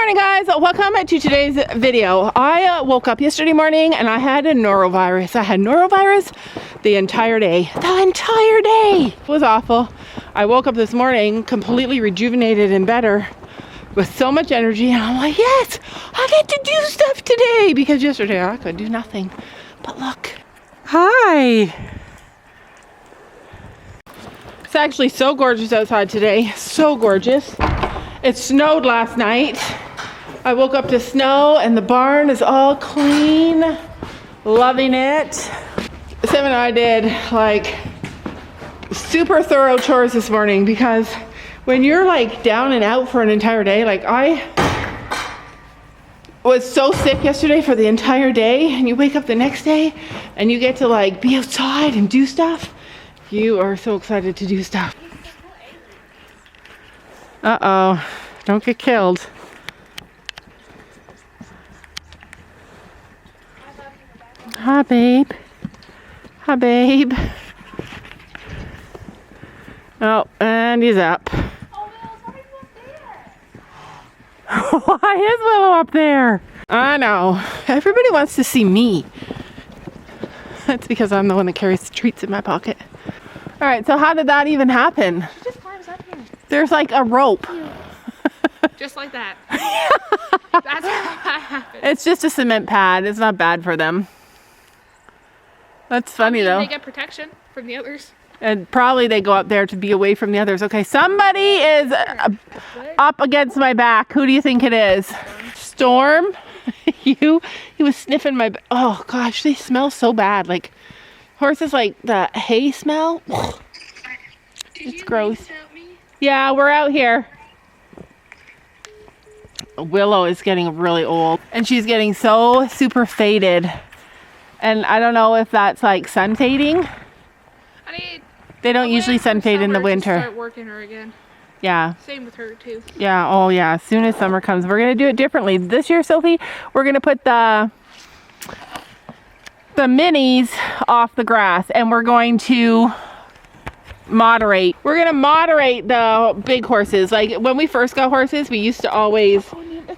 morning, guys. Welcome to today's video. I woke up yesterday morning and I had a norovirus. I had norovirus the entire day. The entire day! It was awful. I woke up this morning completely rejuvenated and better with so much energy, and I'm like, yes, I get to do stuff today, because yesterday I could do nothing. But look. Hi! It's actually so gorgeous outside today. So gorgeous. It snowed last night. I woke up to snow and the barn is all clean. Loving it. Sam and I did like super thorough chores this morning, because when you're like down and out for an entire day, like I was so sick yesterday for the entire day, and you wake up the next day and you get to like be outside and do stuff. You are so excited to do stuff. Uh-oh, don't get killed. Hi, babe. Hi, babe. Oh, and he's up. Why is Willow up there? I know. Everybody wants to see me. That's because I'm the one that carries the treats in my pocket. All right, so how did that even happen? She just climbs up here. There's like a rope. Just like that. That's how that happens. It's just a cement pad. It's not bad for them. That's funny though. They get protection from the others. And probably they go up there to be away from the others. Okay, somebody is up against my back. Who do you think it is? Storm? He was sniffing my back. Oh gosh, they smell so bad. Like horses, like the hay smell. It's gross. Yeah, we're out here. Willow is getting really old and she's getting so super faded. And I don't know if that's like sun fading. They don't usually sun fade in the winter. Start working her again. Yeah. Same with her too. Yeah. Oh yeah. As soon as summer comes, we're gonna do it differently this year, Sophie. We're gonna put the minis off the grass, and we're going to moderate. We're gonna moderate the big horses. Like when we first got horses, we used to always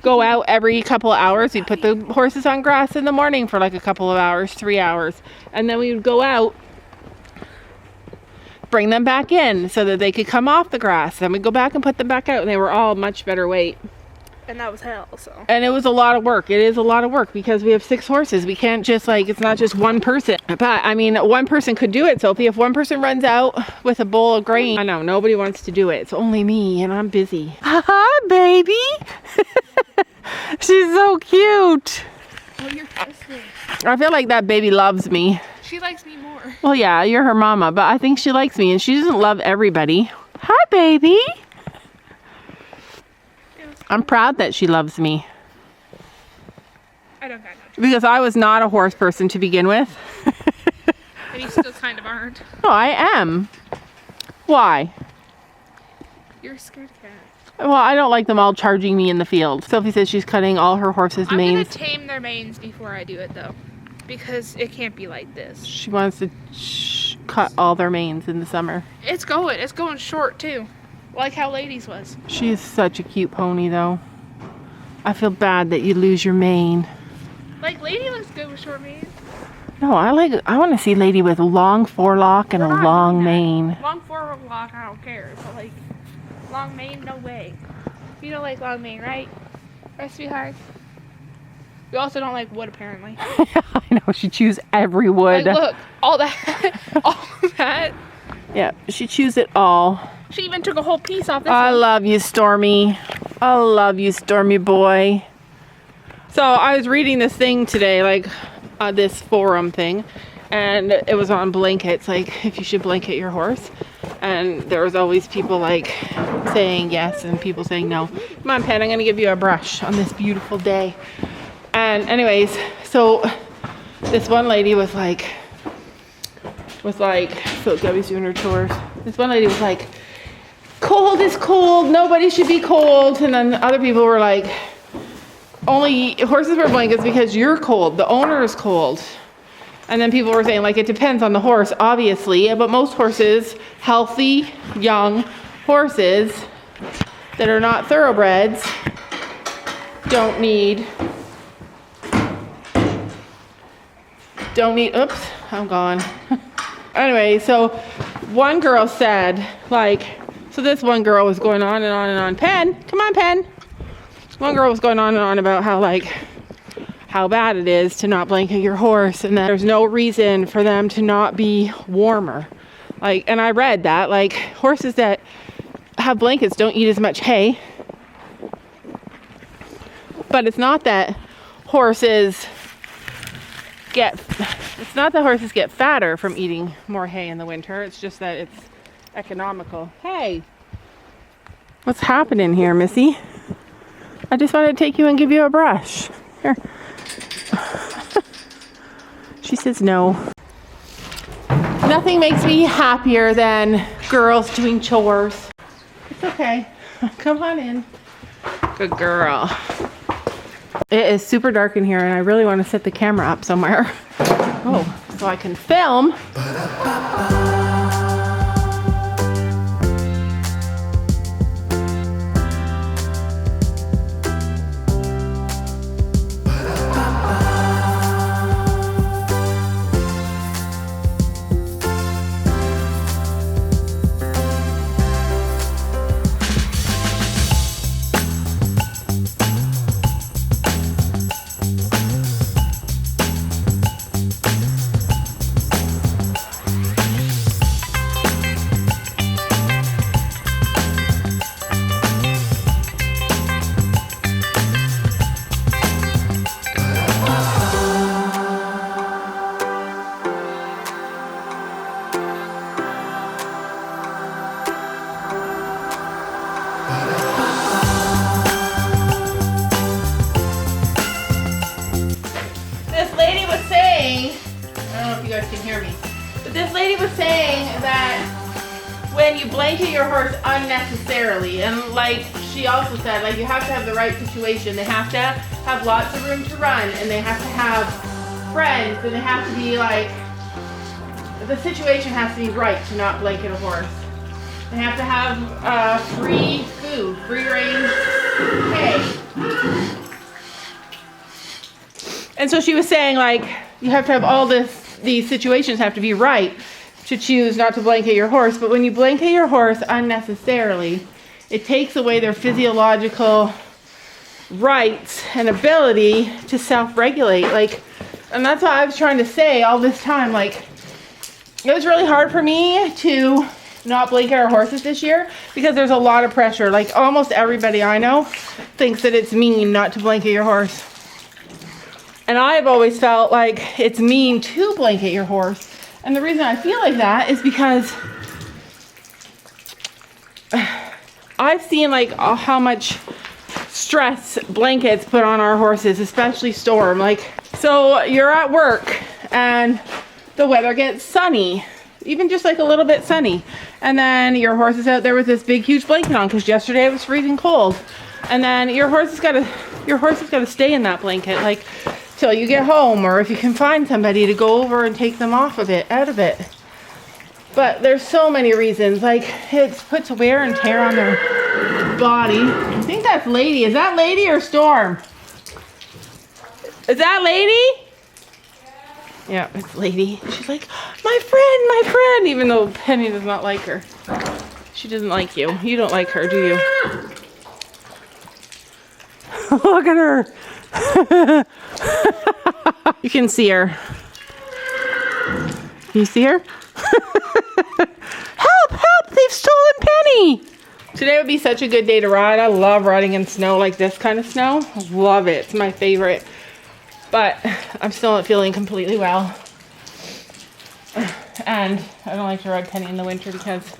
go out every couple of hours. We'd put the horses on grass in the morning for like a couple of hours, 3 hours, and then we would go out, bring them back in so that they could come off the grass. Then we'd go back and put them back out, and they were all much better weight. And that was hell, so. And it was a lot of work. It is a lot of work because we have 6 horses. We can't just like, it's not just one person. But I mean, one person could do it, Sophie. If one person runs out with a bowl of grain, I know, nobody wants to do it. It's only me, and I'm busy. Hi, baby. She's so cute. Oh, you're kissing. I feel like that baby loves me. She likes me more. Well, yeah, you're her mama, but I think she likes me, and she doesn't love everybody. Hi, baby. I'm proud that she loves me. I don't got no. Because I was not a horse person to begin with. And you still kind of aren't. No, I am. Why? You're a scared cat. Well, I don't like them all charging me in the field. Sophie says she's cutting all her horses' manes. I'm gonna tame their manes before I do it though, because it can't be like this. She wants to cut all their manes in the summer. It's going short too, like how Lady's was. She is such a cute pony though. I feel bad that you lose your mane. Like Lady looks good with short mane. No, I want to see Lady with long forelock and a long mane. Long forelock, I don't care, but like long mane, no way. You don't like long mane, right? Right, sweetheart? We also don't like wood, apparently. I know, she chews every wood. Like, look, all that, all that. Yeah, she chews it all. She even took a whole piece off this I one. love you, Stormy. I love you, Stormy boy. So I was reading this thing today, like this forum thing, and it was on blankets, like if you should blanket your horse. And there was always people like saying yes and people saying no. Come on, Pen, I'm gonna give you a brush on this beautiful day. And anyways, so this one lady was like, so Gabby's doing her chores. This one lady was like, cold is cold, nobody should be cold. And then other people were like, only horses wear blankets because you're cold, the owner is cold. And then people were saying, like, it depends on the horse, obviously, but most horses, healthy, young horses that are not thoroughbreds, don't need, oops, I'm gone. Anyway, so one girl said, like, so this one girl was going on and on and on. Pen, come on, Pen. One girl was going on and on about how, like, how bad it is to not blanket your horse and that there's no reason for them to not be warmer. Like, and I read that, like, horses that have blankets don't eat as much hay. But it's not that horses get fatter from eating more hay in the winter. It's just that it's economical. Hey, what's happening here, Missy? I just wanted to take you and give you a brush. Here. She says no. Nothing makes me happier than girls doing chores. It's okay. Come on in. Good girl. It is super dark in here and I really want to set the camera up somewhere. Oh, so I can film. This lady was saying that when you blanket your horse unnecessarily, and like she also said, like you have to have the right situation. They have to have lots of room to run, and they have to have friends, and they have to be like, the situation has to be right to not blanket a horse. They have to have free food, free range hay. And so she was saying, like, you have to have all these situations have to be right to choose not to blanket your horse. But when you blanket your horse unnecessarily, it takes away their physiological rights and ability to self-regulate. Like, and that's what I was trying to say all this time. Like, it was really hard for me to not blanket our horses this year because there's a lot of pressure. Like, almost everybody I know thinks that it's mean not to blanket your horse. And I've always felt like it's mean to blanket your horse. And the reason I feel like that is because I've seen like how much stress blankets put on our horses, especially Storm. Like, so you're at work and the weather gets sunny, even just like a little bit sunny. And then your horse is out there with this big, huge blanket on because yesterday it was freezing cold. And then your horse has got to stay in that blanket, like, till you get home, or if you can find somebody to go over and take them out of it. But there's so many reasons. Like, it puts wear and tear on their body. I think that's Lady. Is that Lady or Storm? Is that Lady? Yeah, it's Lady. She's like, my friend, even though Penny does not like her. She doesn't like you. You don't like her, do you? Look at her. You can see her. Can you see her? Help! They've stolen Penny! Today would be such a good day to ride. I love riding in snow, like this kind of snow. I love it. It's my favorite. But I'm still not feeling completely well. And I don't like to ride Penny in the winter because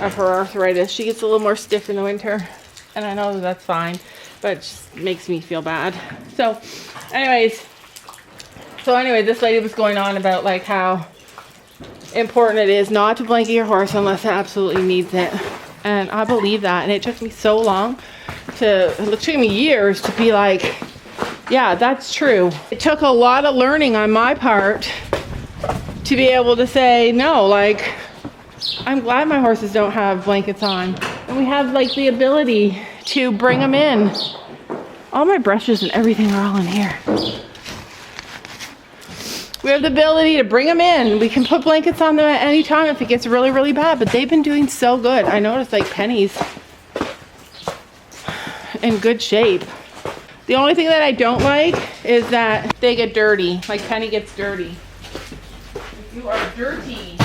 of her arthritis. She gets a little more stiff in the winter. And I know that's fine, but it just makes me feel bad. So anyways, this lady was going on about like how important it is not to blanket your horse unless it absolutely needs it. And I believe that. And it took me so long it took me years to be like, yeah, that's true. It took a lot of learning on my part to be able to say, no, like, I'm glad my horses don't have blankets on. And we have like the ability to bring them in All my brushes and everything are all in here. We have the ability to bring them in. We can put blankets on them at any time if it gets really, really bad, but they've been doing so good. I noticed like Penny's in good shape. The only thing that I don't like is that they get dirty. Like Penny gets dirty. You are dirty.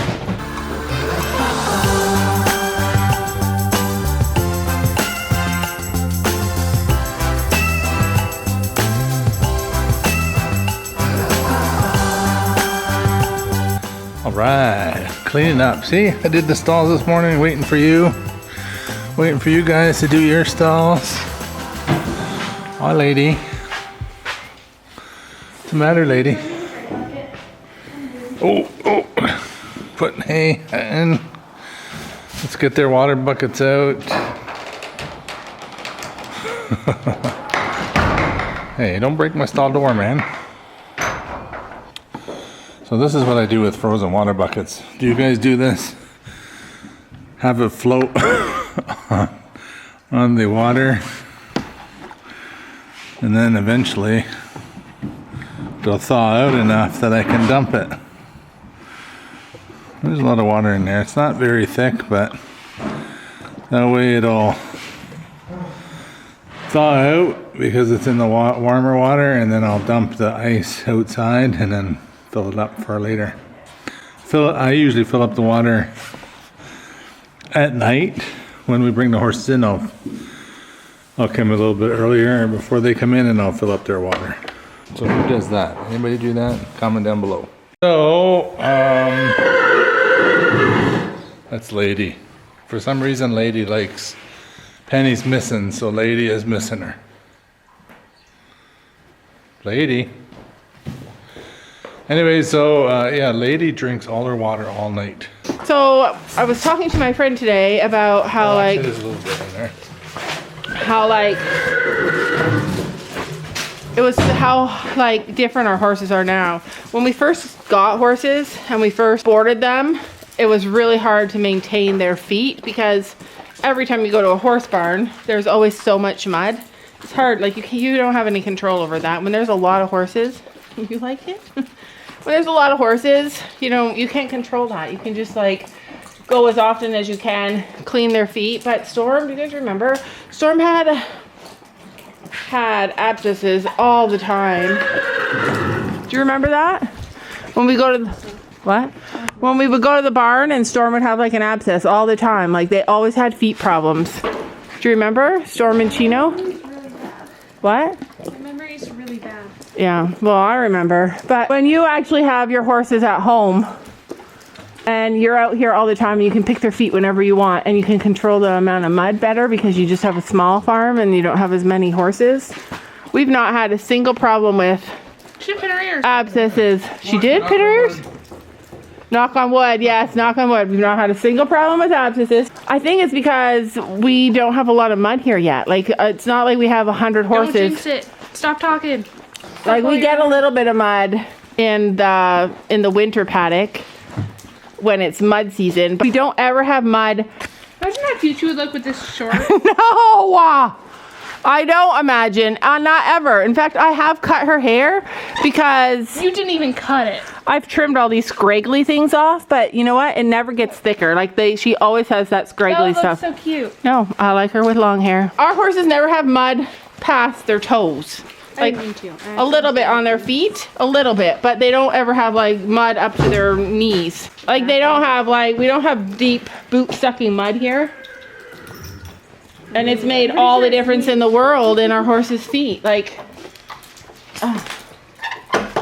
All right, cleaning up. See, I did the stalls this morning, waiting for you guys to do your stalls. Hi, lady. What's the matter, lady? Oh, putting hay in. Let's get their water buckets out. Hey, don't break my stall door, man. So this is what I do with frozen water buckets. Do you guys do this? Have it float on the water, and then eventually it'll thaw out enough that I can dump it. There's a lot of water in there. It's not very thick, but that way it'll thaw out because it's in the warmer water, and then I'll dump the ice outside and then fill it up for later. I usually fill up the water at night when we bring the horses in. I'll come a little bit earlier before they come in, and I'll fill up their water. So who does that? Anybody do that? Comment down below. So that's Lady. For some reason Lady likes Penny's missing, so Lady is missing her. Lady. Anyway, so yeah, Lady drinks all her water all night. So I was talking to my friend today about how There's a little bit in there. It was how like different our horses are now. When we first got horses and we first boarded them, it was really hard to maintain their feet because every time you go to a horse barn, there's always so much mud. It's hard, like you don't have any control over that. When there's a lot of horses, you like it? When there's a lot of horses, you can't control that. You can just like go as often as you can, clean their feet. But Storm, do you guys remember? Storm had abscesses all the time. Do you remember that? When we go to When we would go to the barn and Storm would have like an abscess all the time. Like they always had feet problems. Do you remember? Storm and Chino? What? My memory is really bad. Yeah, well, I remember. But when you actually have your horses at home and you're out here all the time, you can pick their feet whenever you want, and you can control the amount of mud better because you just have a small farm and you don't have as many horses. We've not had a single problem with She put her ears. abscesses. She did pit her ears? Knock on wood. Yes, knock on wood. We've not had a single problem with abscesses. I think it's because we don't have a lot of mud here yet. Like, it's not like we have 100 horses. Don't jinx it. Stop talking. Like we get a little bit of mud in the winter paddock when it's mud season, but we don't ever have mud. Imagine how cute you would look with this short. No, I don't imagine. Not ever. In fact, I have cut her hair because You didn't even cut it. I've trimmed all these scraggly things off, but you know what? It never gets thicker. Like she always has that scraggly That looks stuff. so cute. No, I like her with long hair. Our horses never have mud past their toes. Like I didn't mean to. a little bit on their feet, a little bit, but they don't ever have like mud up to their knees. Like they don't have we don't have deep boot sucking mud here. And it's made all the difference in the world in our horses' feet.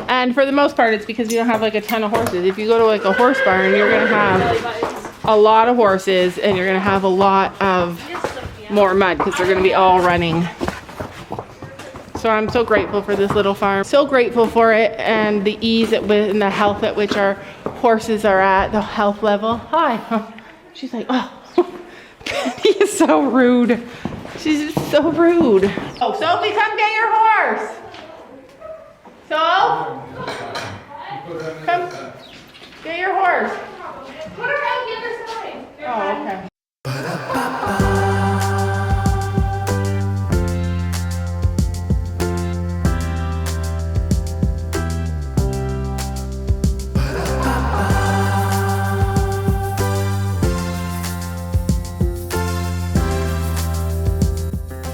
And for the most part, it's because you don't have like a ton of horses. If you go to like a horse barn, you're gonna have a lot of horses and you're gonna have a lot of more mud because they're gonna be all running. So I'm so grateful for this little farm. So grateful for it and the ease and the health at which our horses are at, the health level. Hi. She's like, oh, Penny is so rude. She's just so rude. Oh, Sophie, come get your horse. So, come get your horse. Put her out the other side. Oh, okay.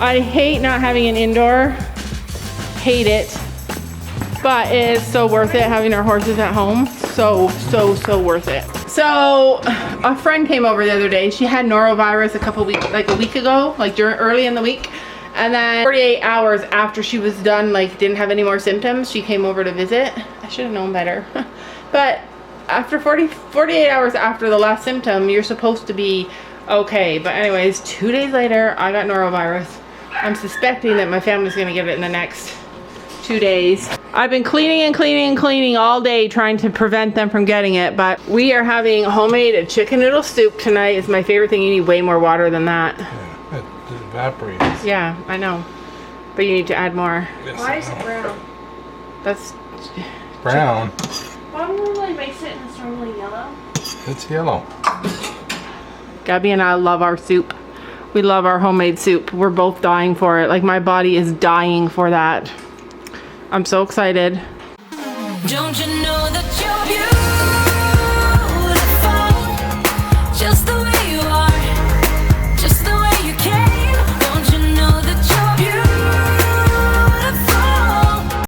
I hate not having an indoor. Hate it. But it is so worth it having our horses at home. So worth it. So a friend came over the other day. She had norovirus a week ago, like early in the week. And then 48 hours after she was done, like didn't have any more symptoms, she came over to visit. I should have known better. But after 48 hours after the last symptom, you're supposed to be okay. But anyways, 2 days later, I got norovirus. I'm suspecting that my family's gonna get it in the next 2 days. I've been cleaning and cleaning and cleaning all day trying to prevent them from getting it, but we are having homemade chicken noodle soup tonight. It's my favorite thing. You need way more water than that. Yeah, it evaporates. Yeah, I know. But you need to add more. Yes, Why is it brown? That's brown. Why would really makes it and it's normally yellow? It's yellow. Gabby and I love our soup. We love our homemade soup. We're both dying for it. Like my body is dying for that. I'm so excited. Don't you know that you're beautiful?